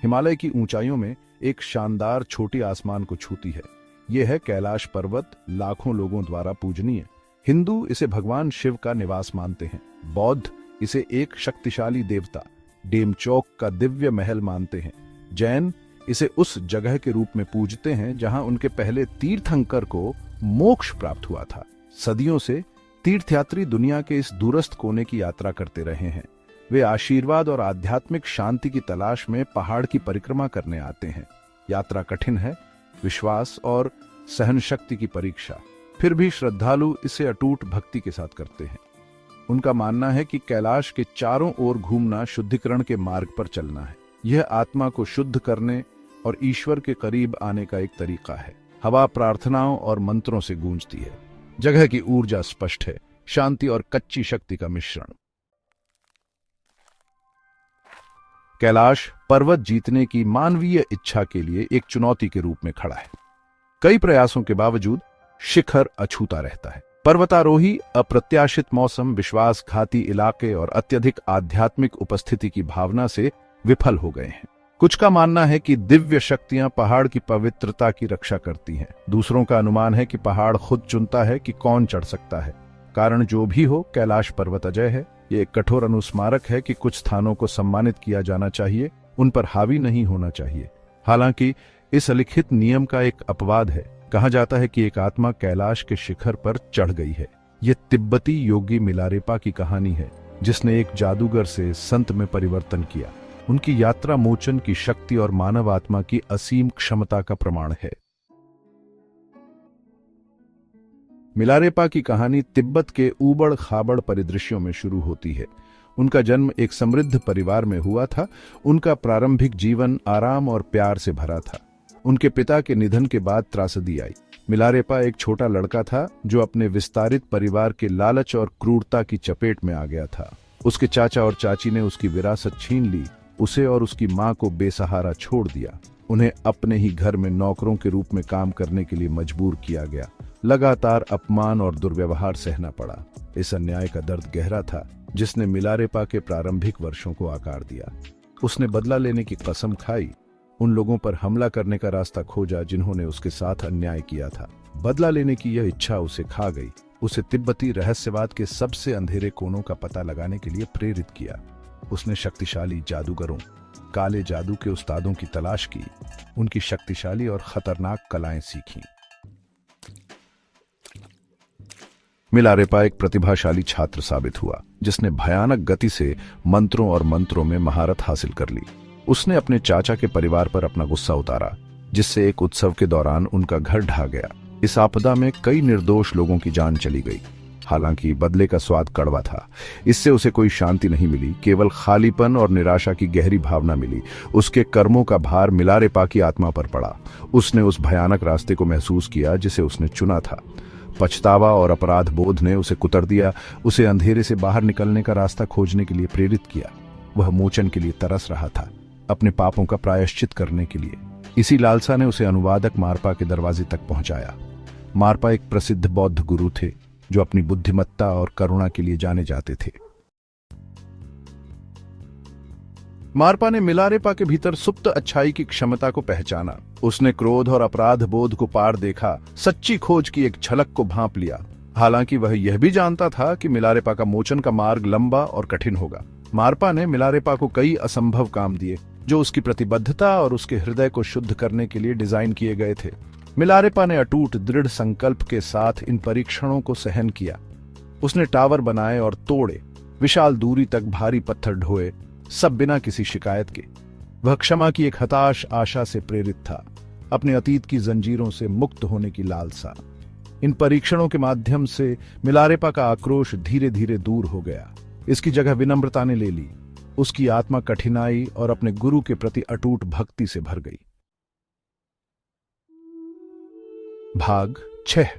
हिमालय की ऊंचाइयों में एक शानदार छोटी आसमान को छूती है। यह है कैलाश पर्वत, लाखों लोगों द्वारा पूजनीय। हिंदू इसे भगवान शिव का निवास मानते हैं। बौद्ध इसे एक शक्तिशाली देवता डेमचौक का दिव्य महल मानते हैं। जैन इसे उस जगह के रूप में पूजते हैं जहां उनके पहले तीर्थंकर को मोक्ष प्राप्त हुआ था। सदियों से तीर्थयात्री दुनिया के इस दूरस्थ कोने की यात्रा करते रहे हैं। वे आशीर्वाद और आध्यात्मिक शांति की तलाश में पहाड़ की परिक्रमा करने आते हैं। यात्रा कठिन है, विश्वास और सहन शक्ति की परीक्षा, फिर भी श्रद्धालु इसे अटूट भक्ति के साथ करते हैं। उनका मानना है कि कैलाश के चारों ओर घूमना शुद्धिकरण के मार्ग पर चलना है। यह आत्मा को शुद्ध करने और ईश्वर के करीब आने का एक तरीका है। हवा प्रार्थनाओं और मंत्रों से गूंजती है। जगह की ऊर्जा स्पष्ट है, शांति और कच्ची शक्ति का मिश्रण। कैलाश पर्वत जीतने की मानवीय इच्छा के लिए एक चुनौती के रूप में खड़ा है। कई प्रयासों के बावजूद शिखर अछूता रहता है। पर्वतारोही अप्रत्याशित मौसम, विश्वासघाती इलाके और अत्यधिक आध्यात्मिक उपस्थिति की भावना से विफल हो गए हैं। कुछ का मानना है कि दिव्य शक्तियां पहाड़ की पवित्रता की रक्षा करती हैं। दूसरों का अनुमान है कि पहाड़ खुद चुनता है कि कौन चढ़ सकता है। कारण जो भी हो, कैलाश पर्वत अजय है। ये एक कठोर अनुस्मारक है कि कुछ स्थानों को सम्मानित किया जाना चाहिए, उन पर हावी नहीं होना चाहिए। हालांकि इस अलिखित नियम का एक अपवाद है। कहा जाता है कि एक आत्मा कैलाश के शिखर पर चढ़ गई है। यह तिब्बती योगी मिलारेपा की कहानी है, जिसने एक जादूगर से संत में परिवर्तन किया। उनकी यात्रा मोचन की शक्ति और मानव आत्मा की असीम क्षमता का प्रमाण है। मिलारेपा की कहानी तिब्बत के ऊबड़ खाबड़ परिदृश्यों में शुरू होती है। उनका जन्म एक समृद्ध परिवार में हुआ था। उनका प्रारंभिक जीवन आराम और प्यार से भरा था। उनके पिता के निधन के बाद त्रासदी आई। मिलारेपा एक छोटा लड़का था जो अपने विस्तारित परिवार के लालच और क्रूरता की चपेट में आ गया था। उसके चाचा और चाची ने उसकी विरासत छीन ली, उसे और उसकी मां को बेसहारा छोड़ दिया। उन्हें अपने ही घर में नौकरों के रूप में काम करने के लिए मजबूर किया गया। लगातार अपमान और दुर्व्यवहार सहना पड़ा। इस अन्याय का दर्द गहरा था, जिसने मिलारेपा के प्रारंभिक वर्षों को आकार दिया। उसने बदला लेने की कसम खाई, उन लोगों पर हमला करने का रास्ता खोजा जिन्होंने उसके साथ अन्याय किया था। बदला लेने की यह इच्छा उसे खा गई। उसे तिब्बती रहस्यवाद के सबसे अंधेरे कोनों का पता लगाने के लिए प्रेरित किया। उसने शक्तिशाली जादूगरों, काले जादू के उस्तादों की तलाश की, उनकी शक्तिशाली और खतरनाक कलाएं सीखीं। मिलारेपा एक प्रतिभाशाली छात्र साबित हुआ, जिसने भयानक गति से मंत्रों में महारत हासिल कर ली। उसने अपने चाचा के परिवार पर अपना गुस्सा उतारा, जिससे एक उत्सव के दौरान उनका घर ढह गया। इस आपदा में कई निर्दोष लोगों की जान चली गई। हालांकि बदले का स्वाद कड़वा था। इससे उसे कोई शांति नहीं मिली, केवल खालीपन और निराशा की गहरी भावना मिली। उसके कर्मों का भार मिलारेपा की आत्मा पर पड़ा। उसने उस भयानक रास्ते को महसूस किया जिसे उसने चुना था। पछतावा और अपराध बोध ने उसे कुतर दिया। उसे अंधेरे से बाहर निकलने का रास्ता खोजने के लिए प्रेरित किया। वह मोचन के लिए तरस रहा था, अपने पापों का प्रायश्चित करने के लिए। इसी लालसा ने उसे अनुवादक मारपा के दरवाजे तक पहुंचाया। मारपा एक प्रसिद्ध बौद्ध गुरु थे, जो अपनी बुद्धिमत्ता और करुणा के लिए जाने जाते थे। मारपा ने मिलारेपा के भीतर सुप्त अच्छाई की क्षमता को पहचाना। उसने क्रोध और अपराध बोध को पार देखा, सच्ची खोज की एक झलक को भांप लिया। हालांकि वह यह भी जानता था कि मिलारेपा का मोचन का मार्ग लंबा और कठिन होगा। मारपा ने मिलारेपा को कई असंभव काम दिए, जो उसकी प्रतिबद्धता और उसके हृदय को शुद्ध करने के लिए डिजाइन किए गए थे। मिलारेपा ने अटूट दृढ़ संकल्प के साथ इन परीक्षणों को सहन किया। उसने टावर बनाए और तोड़े, विशाल दूरी तक भारी पत्थर ढोए, सब बिना किसी शिकायत के। वह क्षमा की एक हताश आशा से प्रेरित था, अपने अतीत की जंजीरों से मुक्त होने की लालसा। इन परीक्षणों के माध्यम से मिलारेपा का आक्रोश धीरे धीरे दूर हो गया। इसकी जगह विनम्रता ने ले ली। उसकी आत्मा कठिनाई और अपने गुरु के प्रति अटूट भक्ति से भर गई। भाग 6,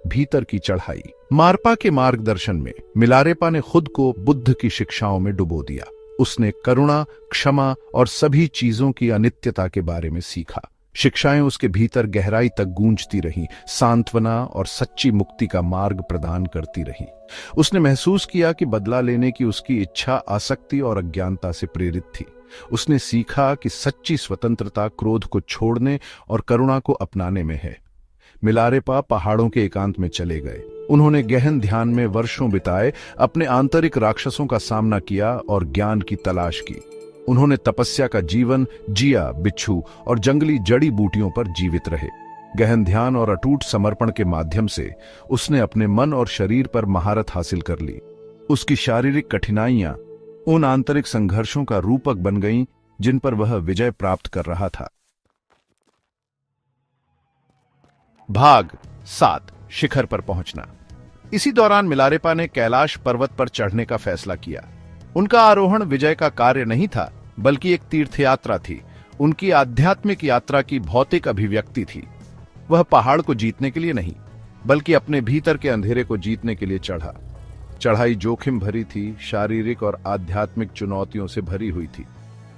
भीतर की चढ़ाई। मारपा के मार्गदर्शन में मिलारेपा ने खुद को बुद्ध की शिक्षाओं में डुबो दिया। उसने करुणा, क्षमा और सभी चीजों की अनित्यता के बारे में सीखा। शिक्षाएं उसके भीतर गहराई तक गूंजती रहीं, सांत्वना और सच्ची मुक्ति का मार्ग प्रदान करती रहीं। उसने महसूस किया कि बदला लेने की उसकी इच्छा आसक्ति और अज्ञानता से प्रेरित थी। उसने सीखा कि सच्ची स्वतंत्रता क्रोध को छोड़ने और करुणा को अपनाने में है। मिलारेपा पहाड़ों के एकांत में चले गए। उन्होंने गहन ध्यान में वर्षों बिताए, अपने आंतरिक राक्षसों का सामना किया और ज्ञान की तलाश की। उन्होंने तपस्या का जीवन जिया, बिच्छू और जंगली जड़ी बूटियों पर जीवित रहे। गहन ध्यान और अटूट समर्पण के माध्यम से उसने अपने मन और शरीर पर महारत हासिल कर ली। उसकी शारीरिक कठिनाइयां उन आंतरिक संघर्षों का रूपक बन गईं जिन पर वह विजय प्राप्त कर रहा था। भाग 7, शिखर पर पहुंचना। इसी दौरान मिलारेपा ने कैलाश पर्वत पर चढ़ने का फैसला किया। उनका आरोहण विजय का कार्य नहीं था, बल्कि एक तीर्थयात्रा थी। उनकी आध्यात्मिक यात्रा की भौतिक अभिव्यक्ति थी। वह पहाड़ को जीतने के लिए नहीं, बल्कि अपने भीतर के अंधेरे को जीतने के लिए चढ़ा। चढ़ाई जोखिम भरी थी, शारीरिक और आध्यात्मिक चुनौतियों से भरी हुई थी।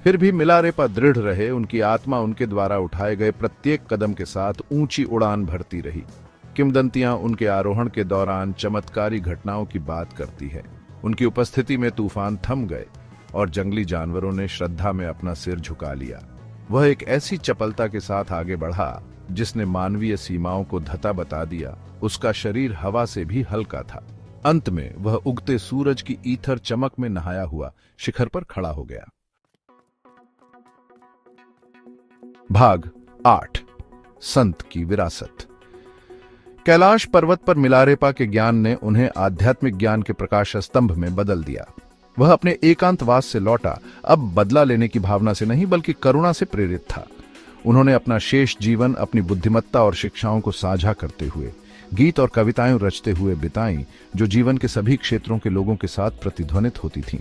फिर भी मिलारेपा दृढ़ रहे। उनकी आत्मा उनके द्वारा उठाए गए प्रत्येक कदम के साथ ऊंची उड़ान भरती रही। किंवदंतियां उनके आरोहण के दौरान चमत्कारी घटनाओं की बात करती है। उनकी उपस्थिति में तूफान थम गए और जंगली जानवरों ने श्रद्धा में अपना सिर झुका लिया। वह एक ऐसी चपलता के साथ आगे बढ़ा जिसने मानवीय सीमाओं को धता बता दिया। उसका शरीर हवा से भी हल्का था। अंत में वह उगते सूरज की ईथर चमक में नहाया हुआ शिखर पर खड़ा हो गया। भाग 8, संत की विरासत। कैलाश पर्वत पर मिलारेपा के ज्ञान ने उन्हें आध्यात्मिक ज्ञान के प्रकाश स्तंभ में बदल दिया। वह अपने एकांतवास से लौटा, अब बदला लेने की भावना से नहीं बल्कि करुणा से प्रेरित था। उन्होंने अपना शेष जीवन अपनी बुद्धिमत्ता और शिक्षाओं को साझा करते हुए, गीत और कविताएं रचते हुए बिताई, जो जीवन के सभी क्षेत्रों के लोगों के साथ प्रतिध्वनित होती थीं।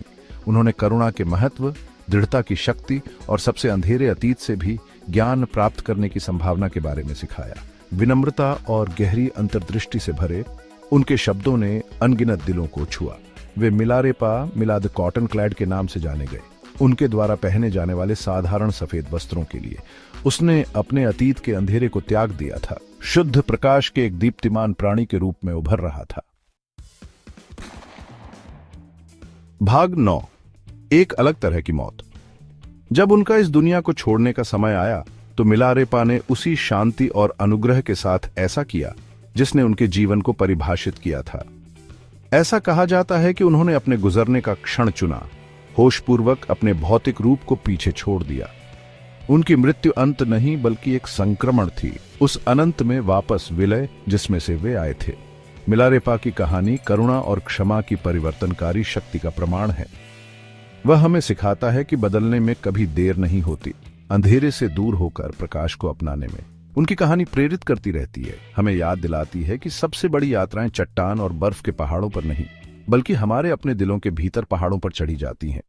उन्होंने करुणा के महत्व, दृढ़ता की शक्ति और सबसे अंधेरे अतीत से भी ज्ञान प्राप्त करने की संभावना के बारे में सिखाया। विनम्रता और गहरी अंतर्दृष्टि से भरे उनके शब्दों ने अनगिनत दिलों को छुआ। वे मिलारेपा मिला द कॉटन क्लैड के नाम से जाने गए। उनके द्वारा पहने जाने वाले साधारण सफेद वस्त्रों के लिए उसने अपने अतीत के अंधेरे को त्याग दिया था। शुद्ध प्रकाश के एक दीप्तिमान प्राणी के रूप में उभर रहा था। भाग 9, एक अलग तरह की मौत। जब उनका इस दुनिया को छोड़ने का समय आया तो मिलारेपा ने उसी शांति और अनुग्रह के साथ ऐसा किया जिसने उनके जीवन को परिभाषित किया था। ऐसा कहा जाता है कि उन्होंने अपने गुजरने का क्षण चुना, होशपूर्वक अपने भौतिक रूप को पीछे छोड़ दिया। उनकी मृत्यु अंत नहीं बल्कि एक संक्रमण थी, उस अनंत में वापस विलय जिसमें से वे आए थे। मिलारेपा की कहानी करुणा और क्षमा की परिवर्तनकारी शक्ति का प्रमाण है। वह हमें सिखाता है कि बदलने में कभी देर नहीं होती, अंधेरे से दूर होकर प्रकाश को अपनाने में। उनकी कहानी प्रेरित करती रहती है, हमें याद दिलाती है कि सबसे बड़ी यात्राएं चट्टान और बर्फ के पहाड़ों पर नहीं, बल्कि हमारे अपने दिलों के भीतर पहाड़ों पर चढ़ी जाती हैं।